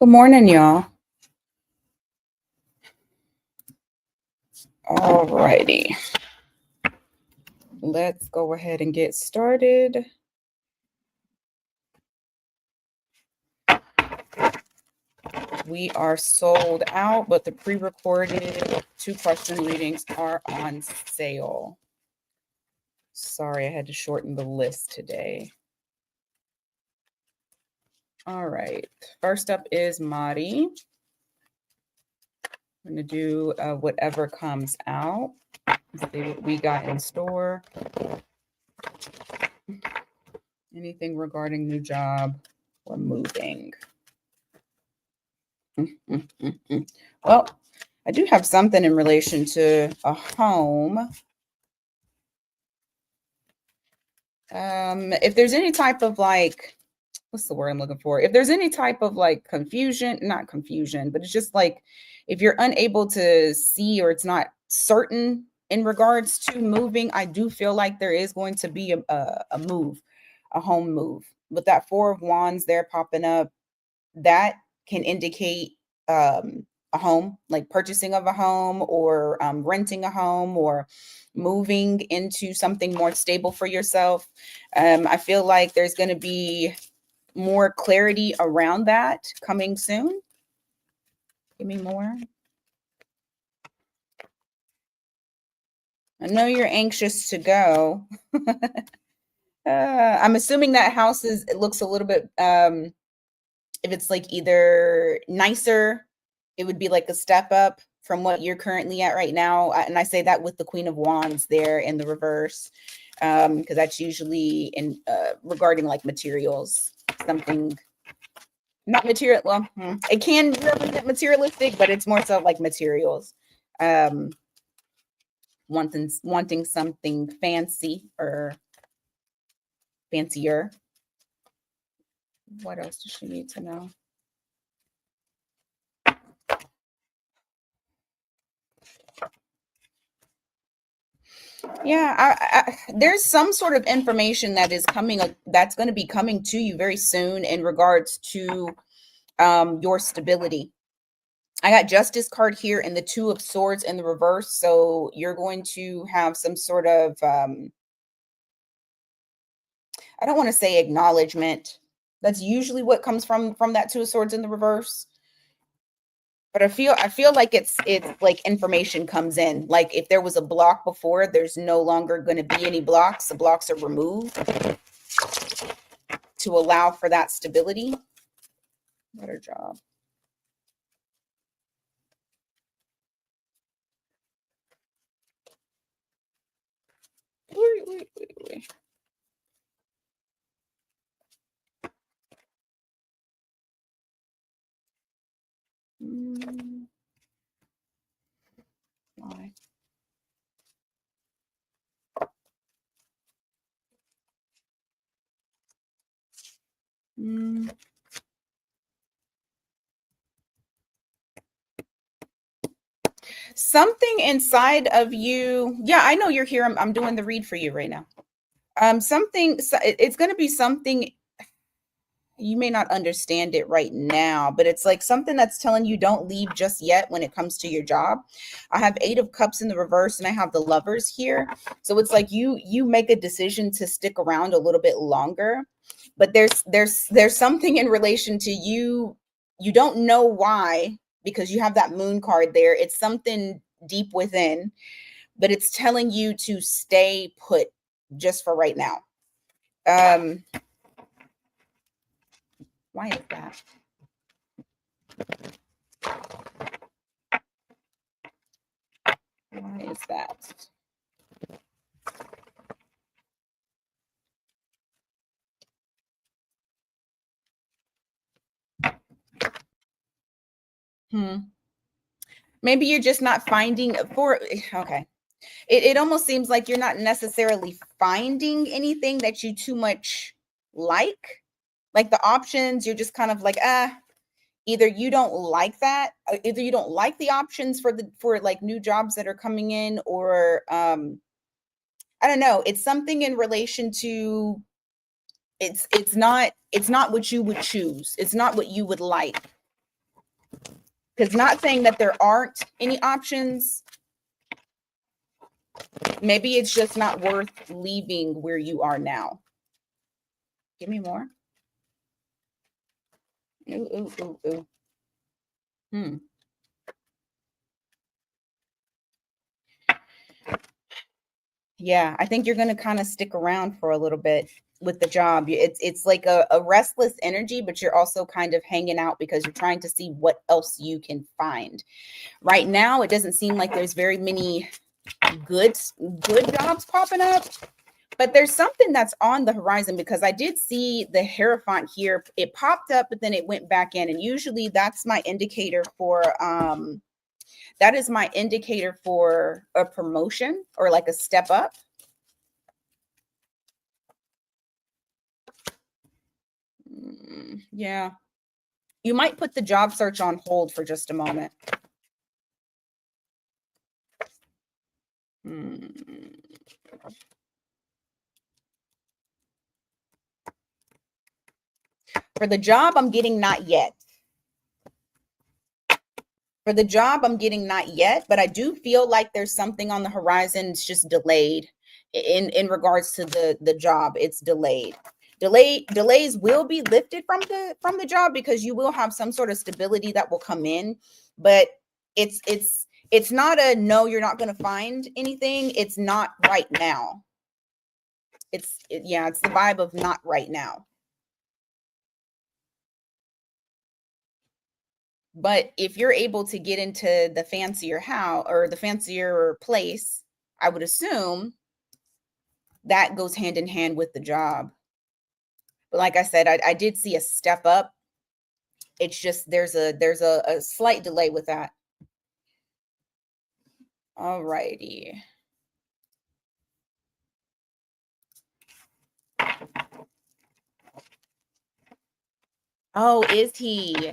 Good morning, y'all. All righty. Let's go ahead and get started. We are sold out, but the pre-recorded 2-question readings are on sale. Sorry, I had to shorten the list today. All right. First up is Mari. I'm going to do whatever comes out. Let's see what we got in store. Anything regarding new job or moving. Well, I do have something in relation to a home. If there's any type of like, what's the word I'm looking for? If there's any type of like confusion, not confusion, but it's just like if you're unable to see or it's not certain in regards to moving, I do feel like there is going to be a move, a home move. With that 4 of Wands there popping up, that can indicate a home, like purchasing of a home or renting a home or moving into something more stable for yourself. I feel like there's going to be more clarity around that coming soon. Give me more. I know you're anxious to go. I'm assuming that house it looks a little bit, if it's like either nicer, it would be like a step up from what you're currently at right now. And I say that with the Queen of Wands there in the reverse, because that's usually in regarding like materials, something not material. Well, it can represent materialistic, but it's more so like materials. Wanting something fancy or fancier. What else does she need to know? Yeah, there's some sort of information that is coming, that's going to be coming to you very soon in regards to your stability. I got Justice card here and the 2 of Swords in the reverse. So you're going to have some sort of, I don't want to say acknowledgement. That's usually what comes from that 2 of Swords in the reverse. But I feel like it's like information comes in. Like if there was a block before, there's no longer going to be any blocks. The blocks are removed to allow for that stability. Better job. Wait. Why? Something inside of you. Yeah, I know you're here. I'm doing the read for you right now. It's going to be something you may not understand it right now, but it's like something that's telling you don't leave just yet when it comes to your job. I have 8 of Cups in the reverse and I have the Lovers here. So it's like you make a decision to stick around a little bit longer, but there's something in relation to you. You don't know why, because you have that Moon card there. It's something deep within, but it's telling you to stay put just for right now. Why is that? Why is that? Maybe you're just not finding okay. It almost seems like you're not necessarily finding anything that you too much like the options. You're just kind of like, either you don't like that, either you don't like the options for like new jobs that are coming in, or I don't know. It's something in relation to it's not what you would choose. It's not what you would like. Because not saying that there aren't any options. Maybe it's just not worth leaving where you are now. Give me more. Ooh, ooh, ooh, ooh. Yeah, I think you're going to kind of stick around for a little bit with the job. It's like a restless energy, but you're also kind of hanging out because you're trying to see what else you can find. Right now, it doesn't seem like there's very many good jobs popping up, but there's something that's on the horizon because I did see the Hierophant here. It popped up, but then it went back in, and usually that's my indicator for that is my indicator for a promotion or like a step up. Yeah. You might put the job search on hold for just a moment. For the job, I'm getting not yet. For the job, I'm getting not yet, but I do feel like there's something on the horizon. It's just delayed in regards to the job. It's delayed. Delays will be lifted from the job because you will have some sort of stability that will come in, but it's not a no, you're not going to find anything. It's not right now. It's the vibe of not right now. But if you're able to get into the fancier house or the fancier place, I would assume that goes hand in hand with the job. But like I said, I did see a step up. It's just there's a slight delay with that. All righty. Oh, is he?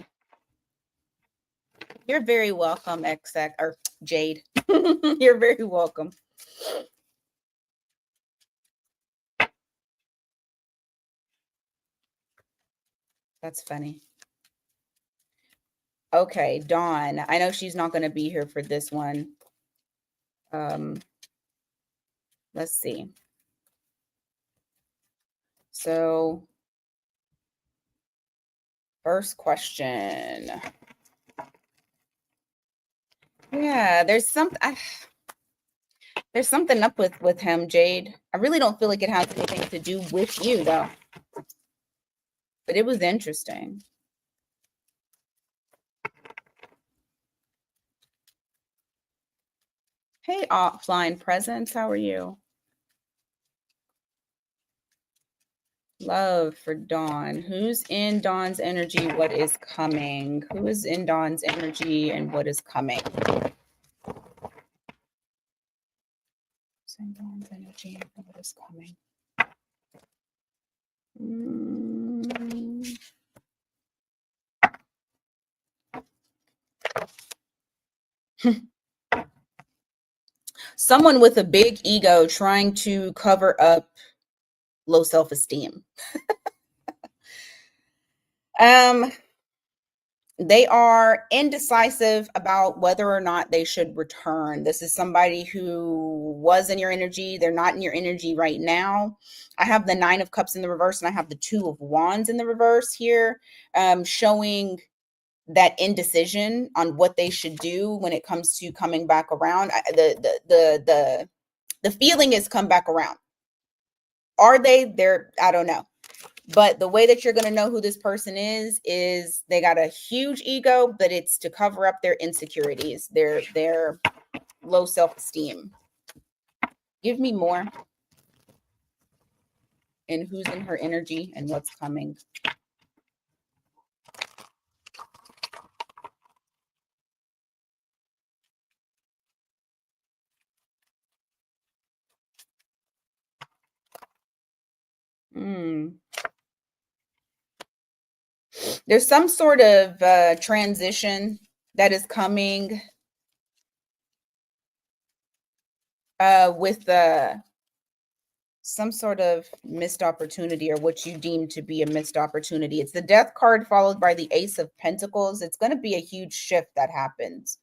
You're very welcome, XX or Jade. You're very welcome. That's funny. Okay, Dawn. I know she's not going to be here for this one. Let's see. So, first question. Yeah, there's something up with him, Jade. I really don't feel like it has anything to do with you though. But it was interesting. Hey, offline presence, how are you? Love for Dawn. Who's in Dawn's energy? What is coming? Who is in Dawn's energy and what is coming? Who's in Dawn's energy and what is coming? Someone with a big ego trying to cover up low self-esteem. They are indecisive about whether or not they should return. This is somebody who was in your energy. They're not in your energy right now. I have the 9 of Cups in the reverse and I have the 2 of Wands in the reverse here, showing that indecision on what they should do when it comes to coming back around. The feeling is come back around. Are they there? I don't know. But the way that you're going to know who this person is they got a huge ego, but it's to cover up their insecurities, their low self-esteem. Give me more. And who's in her energy and what's coming. There's some sort of transition that is coming with some sort of missed opportunity or what you deem to be a missed opportunity. It's the Death card followed by the Ace of Pentacles. It's going to be a huge shift that happens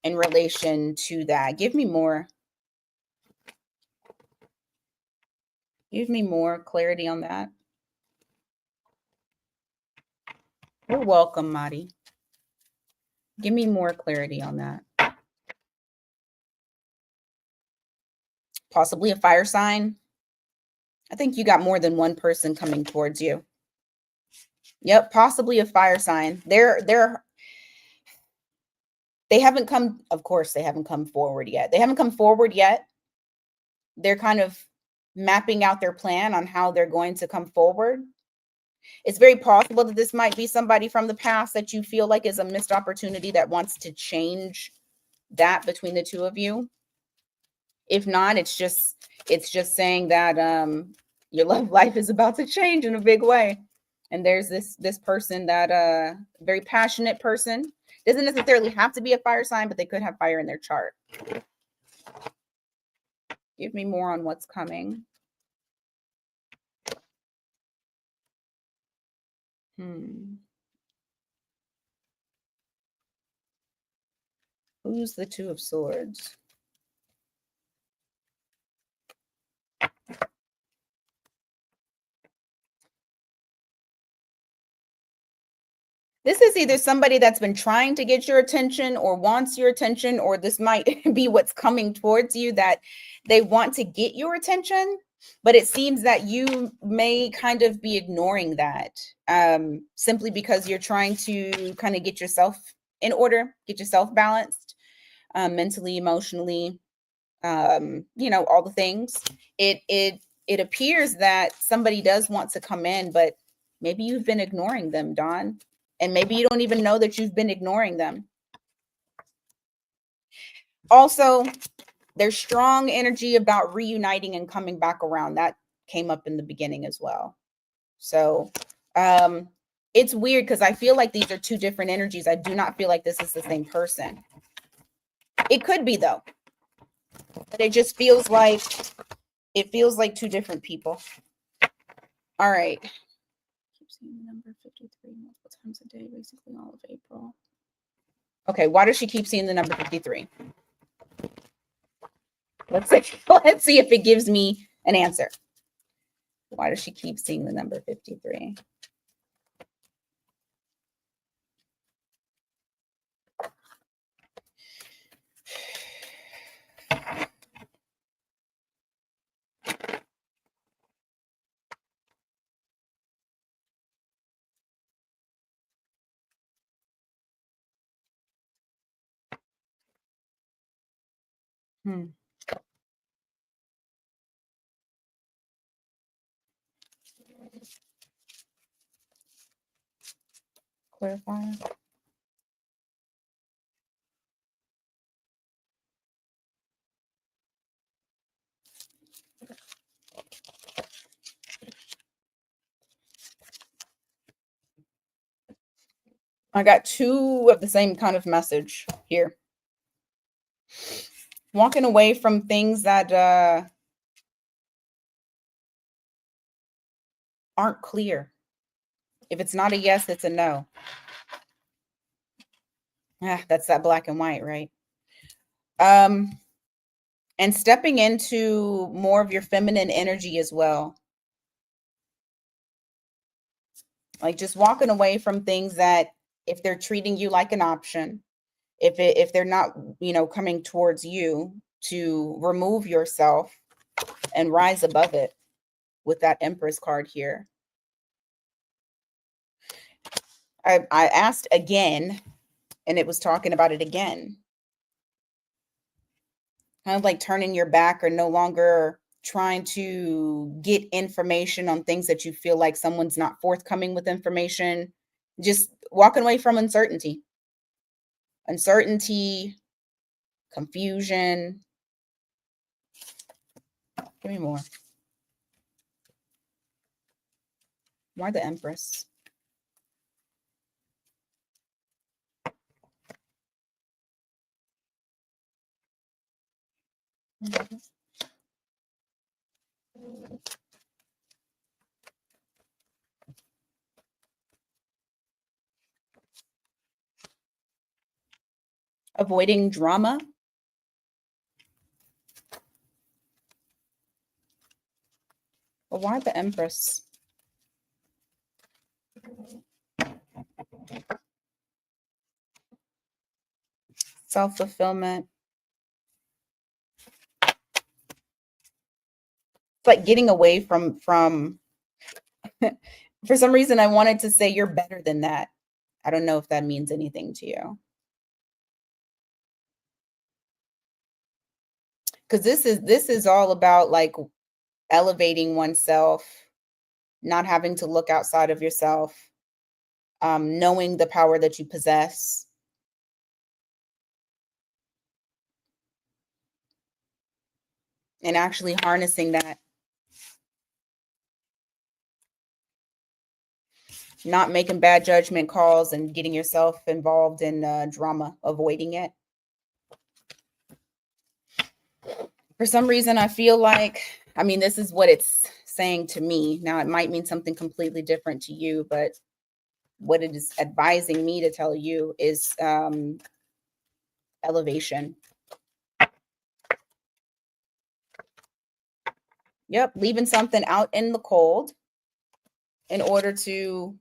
in relation to that. Give me more. Give me more clarity on that. You're welcome, Madi. Give me more clarity on that. Possibly a fire sign. I think you got more than one person coming towards you. Yep, possibly a fire sign. They haven't come, of course, they haven't come forward yet. They haven't come forward yet. They're kind of mapping out their plan on how they're going to come forward. It's very possible that this might be somebody from the past that you feel like is a missed opportunity that wants to change that between the two of you. If not, it's just saying that your love life is about to change in a big way. And there's this person that very passionate person. Doesn't necessarily have to be a fire sign, but they could have fire in their chart. Give me more on what's coming. Who's the Two of Swords? This is either somebody that's been trying to get your attention or wants your attention, or this might be what's coming towards you, that they want to get your attention, but it seems that you may kind of be ignoring that simply because you're trying to kind of get yourself in order, get yourself balanced mentally, emotionally, all the things. It appears that somebody does want to come in, but maybe you've been ignoring them, Dawn. And maybe you don't even know that you've been ignoring them. Also, there's strong energy about reuniting and coming back around. That came up in the beginning as well. So it's weird because I feel like these are two different energies. I do not feel like this is the same person. It could be though. But it just feels like two different people. All right. Keep seeing the number 53 multiple times a day, basically all of April. Okay, why does she keep seeing the number 53? Let's see if it gives me an answer. Why does she keep seeing the number 53? Clarify. I got two of the same kind of message here. Walking away from things that aren't clear. If it's not a yes, it's a no. That's that black and white, right? And stepping into more of your feminine energy as well. Like just walking away from things that if they're treating you like an option, if they're not, coming towards you, to remove yourself and rise above it with that Empress card here. I asked again, and it was talking about it again. Kind of like turning your back or no longer trying to get information on things that you feel like someone's not forthcoming with information. Just walking away from uncertainty, confusion. Give me more. Why the Empress? Avoiding drama. But why the Empress? Self-fulfillment. It's like getting away from for some reason I wanted to say you're better than that. I don't know if that means anything to you. Because this is all about like elevating oneself, not having to look outside of yourself, knowing the power that you possess. And actually harnessing that. Not making bad judgment calls and getting yourself involved in drama, avoiding it. For some reason, I feel like, I mean, this is what it's saying to me. Now, it might mean something completely different to you, but what it is advising me to tell you is elevation. Yep, leaving something out in the cold in order to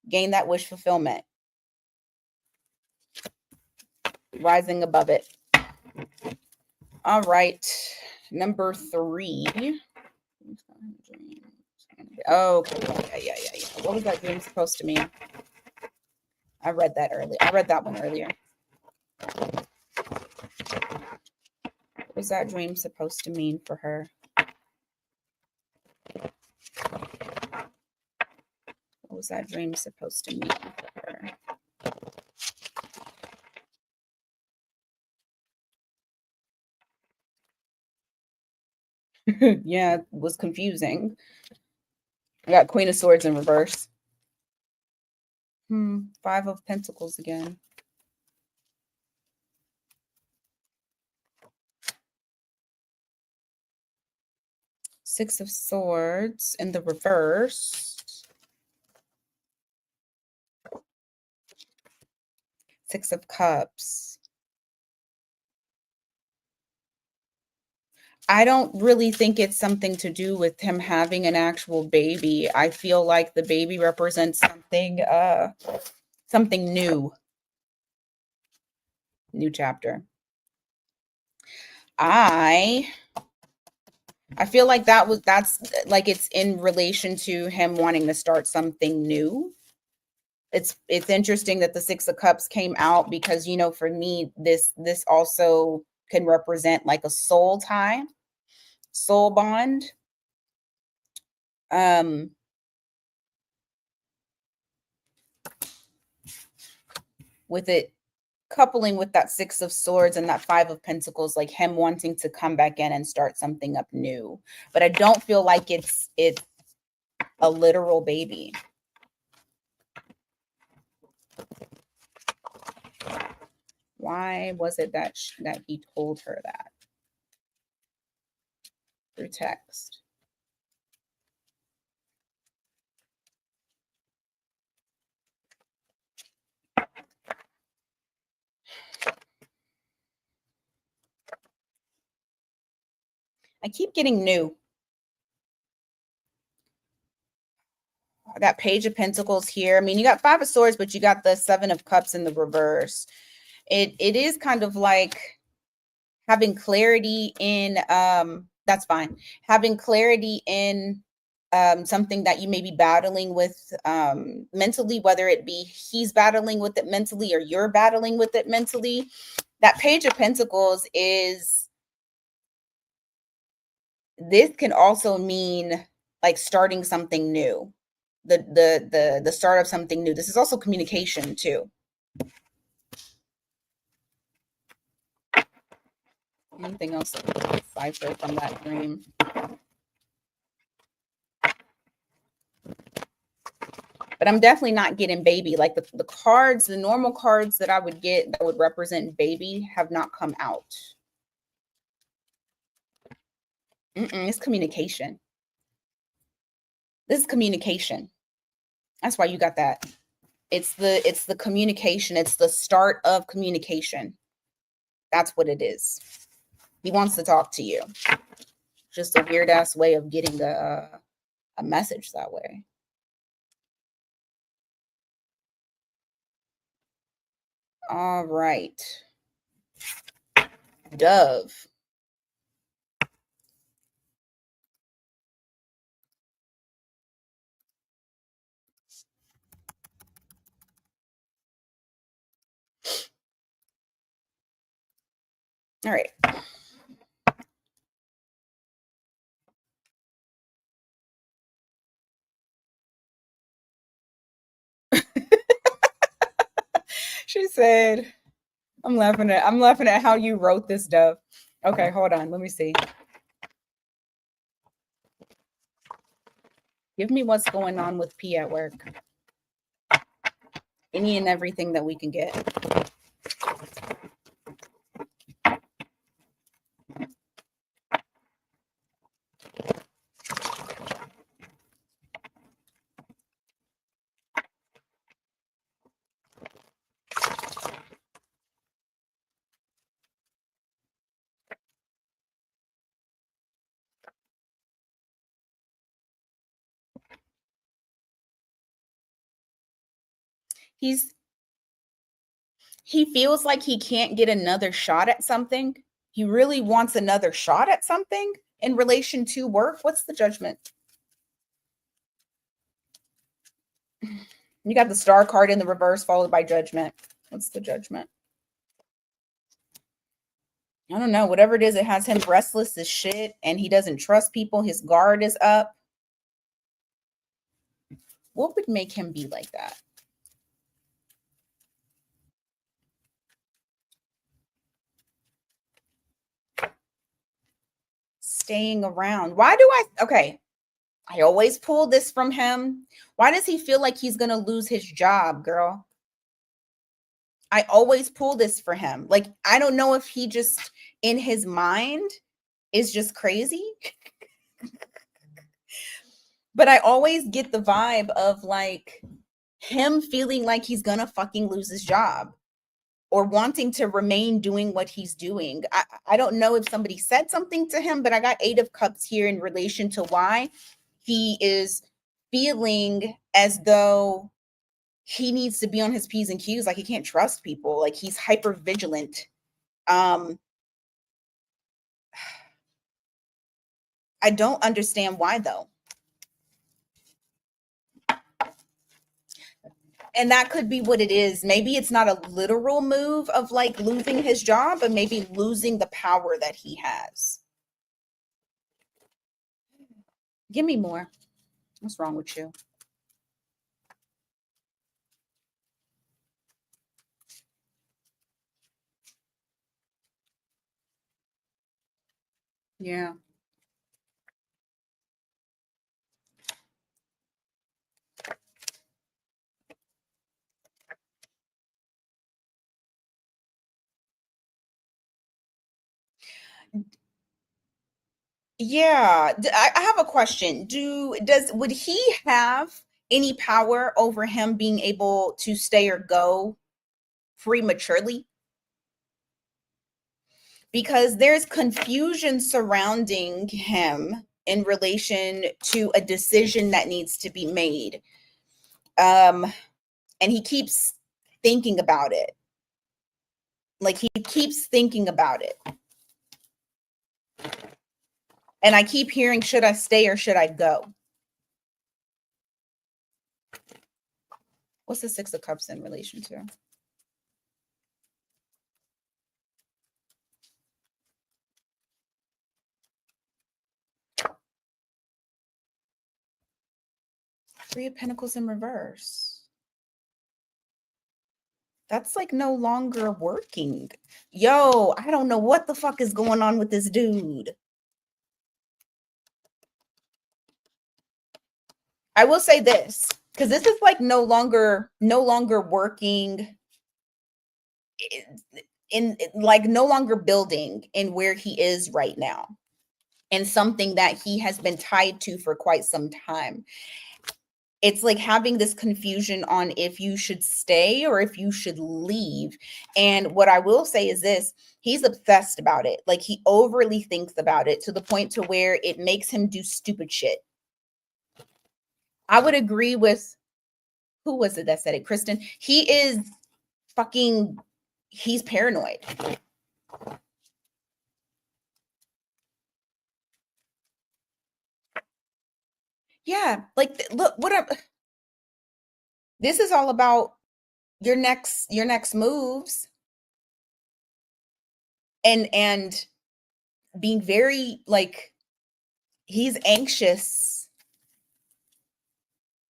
gain that wish fulfillment. Rising above it. All right, number 3. Oh, okay. Yeah. What was that dream supposed to mean? I read that earlier. I read that one earlier. What was that dream supposed to mean for her? What was that dream supposed to mean for her? Yeah, it was confusing. I got Queen of Swords in reverse. 5 of Pentacles again. Six of Swords in the reverse. 6 of Cups. I don't really think it's something to do with him having an actual baby. I feel like the baby represents something new. New chapter. I feel like that's like it's in relation to him wanting to start something new. It's interesting that the 6 of Cups came out because, you know, for me, this also can represent like a soul tie, soul bond. With it coupling with that 6 of Swords and that 5 of Pentacles, like him wanting to come back in and start something up new. But I don't feel like it's a literal baby. Why was it that he told her that through text? I keep getting new. I got Page of Pentacles here. I mean, you got 5 of Swords, but you got the 7 of Cups in the reverse. It is kind of like having clarity in that's fine. Having clarity in something that you may be battling with mentally, whether it be he's battling with it mentally or you're battling with it mentally. That Page of Pentacles is, this can also mean like starting something new. The start of something new. This is also communication too. Anything else that we can decipher from that dream? But I'm definitely not getting baby. Like the cards, the normal cards that I would get that would represent baby have not come out. It's communication. This is communication. That's why you got that. It's the communication. It's the start of communication. That's what it is. He wants to talk to you. Just a weird ass way of getting a message that way. All right. Dove. All right. She said, I'm laughing at how you wrote this, Dove. Okay, hold on. Let me see. Give me what's going on with P at work. Any and everything that we can get. He feels like he can't get another shot at something. He really wants another shot at something in relation to work. What's the judgment? You got the star card in the reverse followed by judgment. What's the judgment? I don't know. Whatever it is, it has him restless as shit and he doesn't trust people. His guard is up. What would make him be like that? Staying around. Why do okay. I always pull this from him. Why does he feel like he's going to lose his job, girl? I always pull this for him. Like, I don't know if he just in his mind is just crazy. But I always get the vibe of like him feeling like he's going to fucking lose his job or wanting to remain doing what he's doing. I don't know if somebody said something to him, but I got 8 of Cups here in relation to why he is feeling as though he needs to be on his P's and Q's. Like he can't trust people. Like he's hyper vigilant. I don't understand why though. And that could be what it is. Maybe it's not a literal move of like losing his job, but maybe losing the power that he has. Give me more. What's wrong with you? Yeah. Yeah, I have a question. Would he have any power over him being able to stay or go prematurely? Because there's confusion surrounding him in relation to a decision that needs to be made. And he keeps thinking about it. Like he keeps thinking about it. And I keep hearing, should I stay or should I go? What's the 6 of Cups in relation to? Three of Pentacles in reverse. That's like no longer working. Yo, I don't know what the fuck is going on with this dude. I will say this, because this is like no longer working in like no longer building in where he is right now. and something that he has been tied to for quite some time. It's like having this confusion on if you should stay or if you should leave. And what I will say is this, he's obsessed about it. Like he overly thinks about it to the point to where it makes him do stupid shit. I would agree with, who was it that said it? Kristen. He is fucking, he's paranoid. Yeah, like look, this is all about your next moves, and being very like, he's anxious.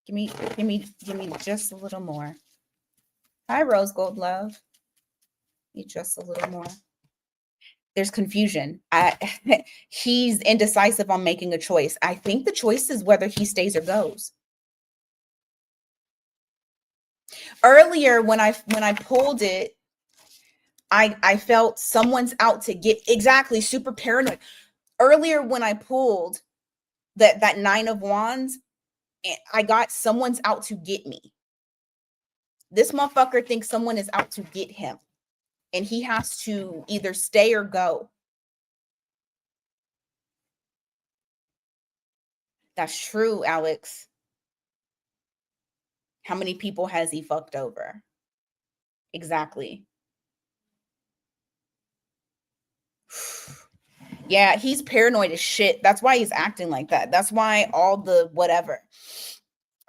Give me just a little more. Hi, Rose Gold Love. Need just a little more. There's confusion. He's indecisive on making a choice. I think the choice is whether he stays or goes. Earlier, when I pulled it, I felt someone's out to get, exactly, super paranoid. Earlier, when I pulled that 9 of Wands, I got someone's out to get me. This motherfucker thinks someone is out to get him, and he has to either stay or go. That's true, Alex. How many people has he fucked over? Exactly. Yeah, he's paranoid as shit. That's why he's acting like that. That's why all the whatever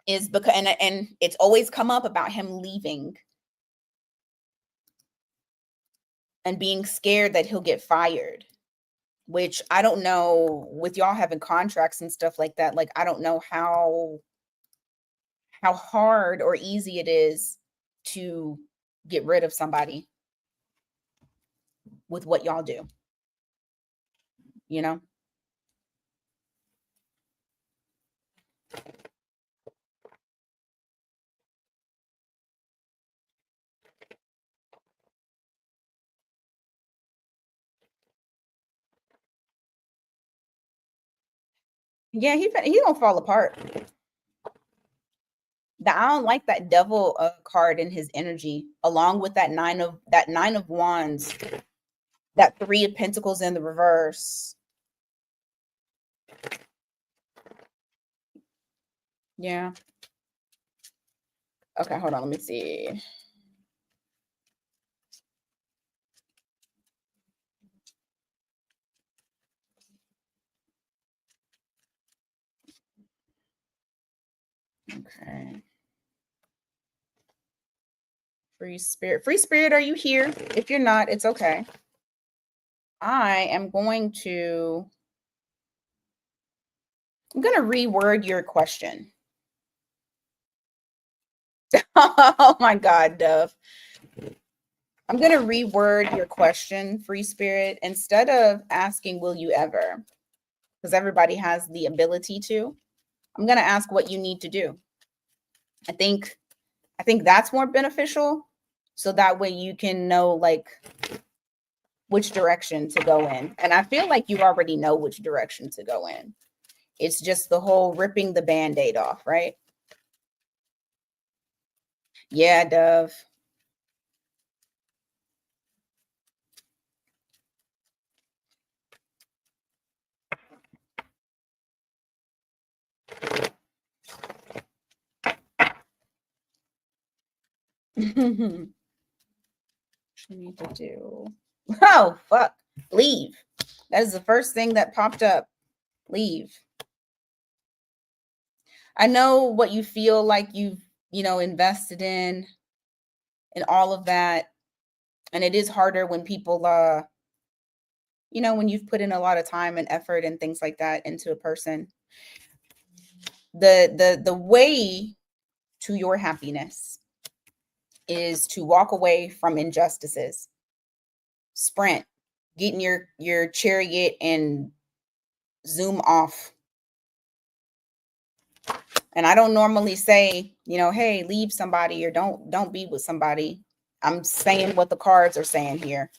is because, and it's always come up about him leaving and being scared that he'll get fired, which I don't know, with y'all having contracts and stuff like that. Like, I don't know how hard or easy it is to get rid of somebody with what y'all do, you know? Yeah, he gonna fall apart. I don't like that devil card in his energy, along with that nine of wands, that 3 of pentacles in the reverse. Yeah. Okay, hold on. Let me see. Okay. Free Spirit, are you here? If you're not, it's okay. I'm going to reword your question. Oh my God, Dove. I'm going to reword your question, Free Spirit. Instead of asking, will you ever? Because everybody has the ability to. I'm going to ask what you need to do. I think that's more beneficial. So that way you can know like which direction to go in. And I feel like you already know which direction to go in. It's just the whole ripping the Band-Aid off, right? Yeah, Dove. What you need to do. Oh, fuck. Leave. That is the first thing that popped up. Leave. I know what you feel like you've, invested in and all of that. And it is harder when people, when you've put in a lot of time and effort and things like that into a person. The way to your happiness is to walk away from injustices. Sprint, get in your chariot and zoom off. And I don't normally say, hey, leave somebody or don't be with somebody. I'm saying what the cards are saying here.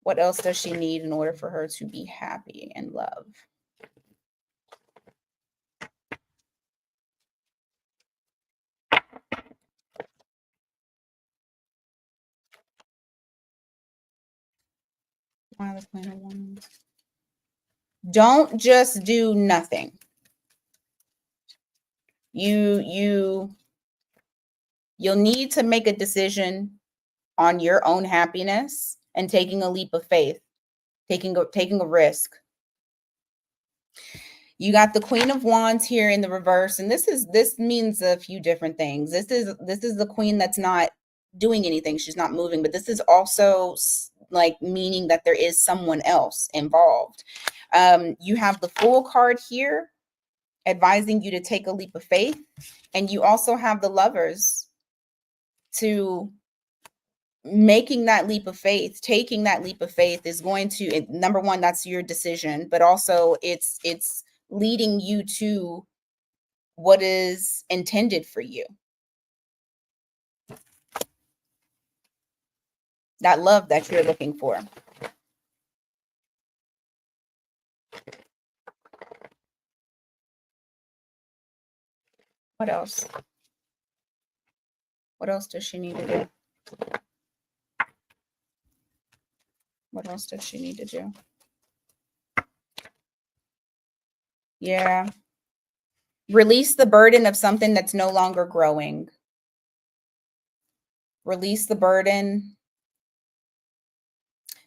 What else does she need in order for her to be happy and love? Why the Queen of Wands? Don't just do nothing. You'll need to make a decision on your own happiness and taking a leap of faith, taking a risk. You got the Queen of Wands here in the reverse, and this means a few different things. This is the queen that's not doing anything. She's not moving, but this is also like meaning that there is someone else involved. You have the Fool card here, advising you to take a leap of faith, and you also have the Lovers to making that leap of faith. Taking that leap of faith is going to, number one, that's your decision, but also it's leading you to what is intended for you. That love that you're looking for. What else? What else does she need to do? What else does she need to do? Yeah. Release the burden of something that's no longer growing. Release the burden.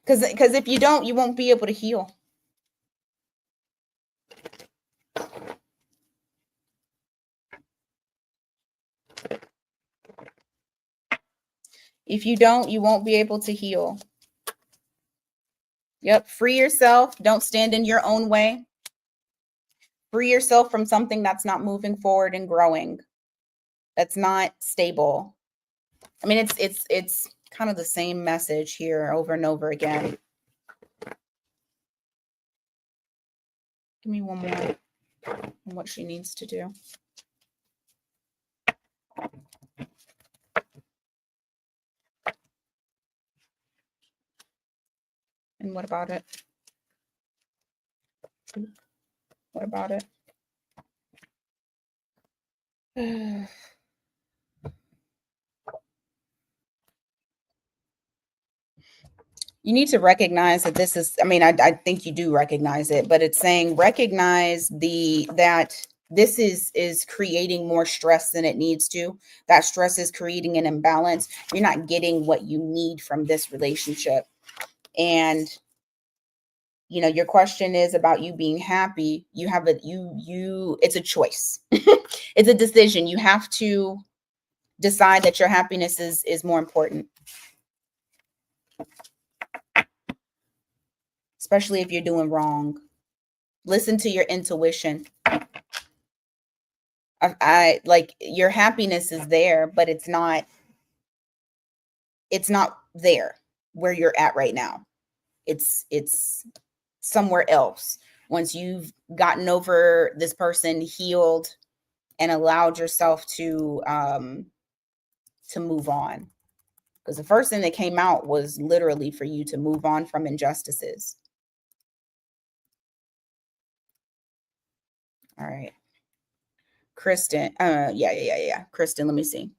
Because if you don't, you won't be able to heal. If you don't, you won't be able to heal. Yep. Free yourself. Don't stand in your own way. Free yourself from something that's not moving forward and growing. That's not stable. I mean, it's kind of the same message here over and over again. Give me one more on what she needs to do. And what about it? What about it? You need to recognize that this is, I mean, I think you do recognize it, but it's saying recognize that this is creating more stress than it needs to. That stress is creating an imbalance. You're not getting what you need from this relationship. And your question is about you being happy. You have it's a choice. It's a decision. You have to decide that your happiness is more important. Especially if you're doing wrong. Listen to your intuition. I like your happiness is there, but it's not there where you're at right now. It's somewhere else. Once you've gotten over this person, healed, and allowed yourself to move on. Because the first thing that came out was literally for you to move on from injustices. All right. Kristen. Yeah. Kristen, let me see.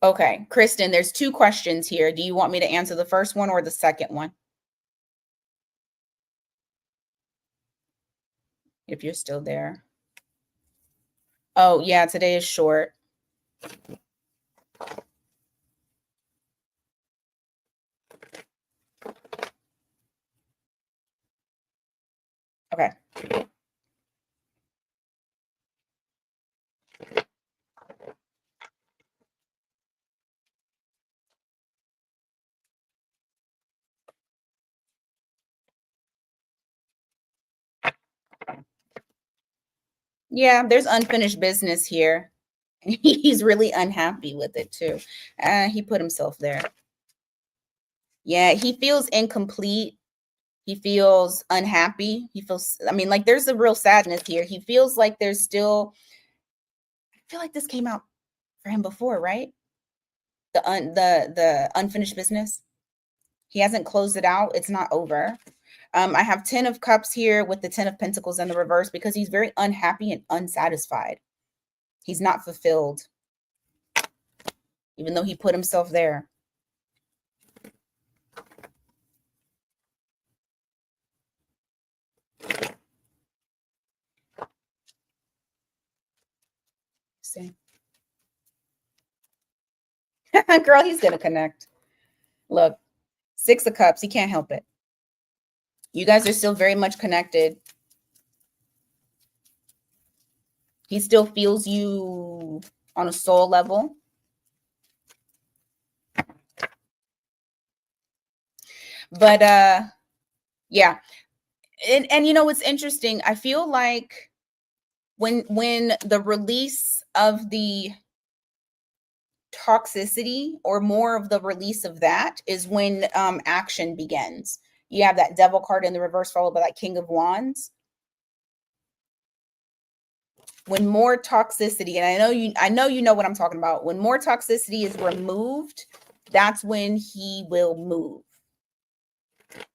Okay, Kristen, there's two questions here. Do you want me to answer the first one or the second one? If you're still there. Oh, yeah, today is short. Okay. Yeah, there's unfinished business here. He's really unhappy with it too. He put himself there. Yeah, he feels incomplete. He feels unhappy. He feels, I mean, like there's a real sadness here. He feels like there's still, I feel like this came out for him before, right? The unfinished business. He hasn't closed it out. It's not over. I have 10 of Cups here with the 10 of Pentacles in the reverse because he's very unhappy and unsatisfied. He's not fulfilled, even though he put himself there. See? Girl, he's going to connect. Look, 6 of Cups. He can't help it. You guys are still very much connected. He still feels you on a soul level. But yeah. And you know what's interesting? I feel like when the release of the toxicity, or more of the release of that, is when action begins. You have that Devil card in the reverse followed by that King of Wands. When more toxicity, and I know you know what I'm talking about. When more toxicity is removed, that's when he will move.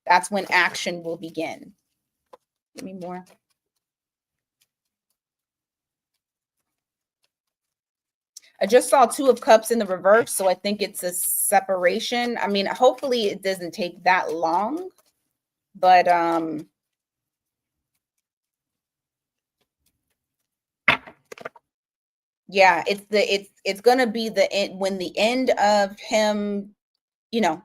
That's when action will begin. Give me more. I just saw 2 of Cups in the reverse, so I think it's a separation. I mean, hopefully it doesn't take that long, but yeah, it's gonna be the end, when the end of him, you know,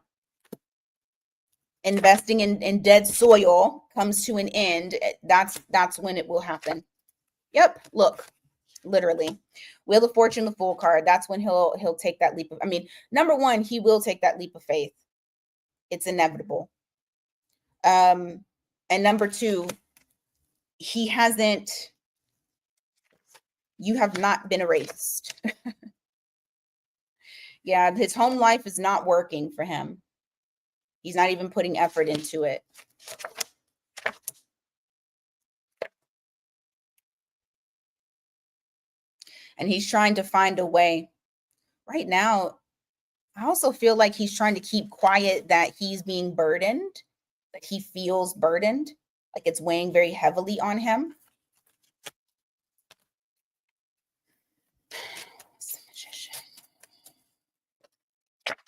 investing in dead soil comes to an end. That's when it will happen. Yep, look, literally. Wheel of Fortune, the Fool card. That's when he'll take that leap of, I mean, number one, he will take that leap of faith. It's inevitable. And number two, he hasn't, you have not been erased. Yeah, his home life is not working for him. He's not even putting effort into it. And he's trying to find a way. Right now, I also feel like he's trying to keep quiet that he's being burdened, that he feels burdened, like it's weighing very heavily on him.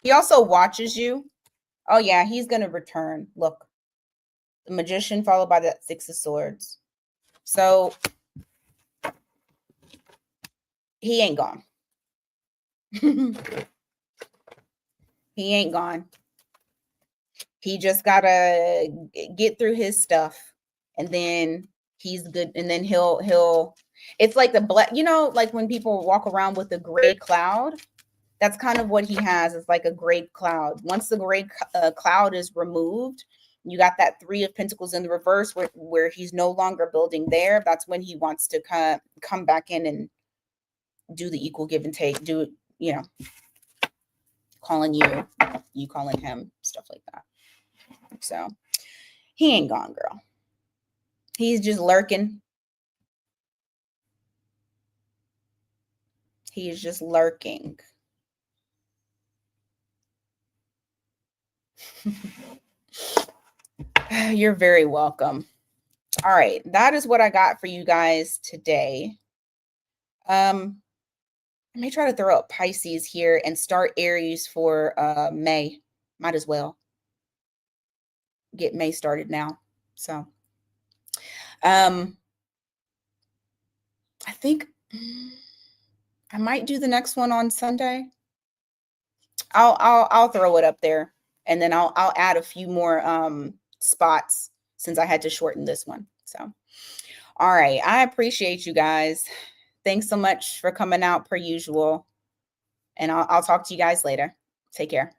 He also watches you. Oh, yeah, he's going to return. Look, the Magician followed by that 6 of Swords. So he ain't gone. He ain't gone. He just got to get through his stuff, and then he's good. And then he'll, it's like the black, you know, like when people walk around with a gray cloud, that's kind of what he has. It's like a gray cloud. Once the gray cloud is removed, you got that 3 of Pentacles in the reverse where he's no longer building there. That's when he wants to come back in and do the equal give and take, do, you know, calling you calling him, stuff like that. So he ain't gone, girl. He's just lurking. He is just lurking. You're very welcome. All right, that is what I got for you guys today. I may try to throw up Pisces here and start Aries for May. Might as well get May started now. So I think I might do the next one on Sunday. I'll throw it up there, and then I'll add a few more spots since I had to shorten this one. So all right, I appreciate you guys. Thanks so much for coming out per usual. And I'll talk to you guys later. Take care.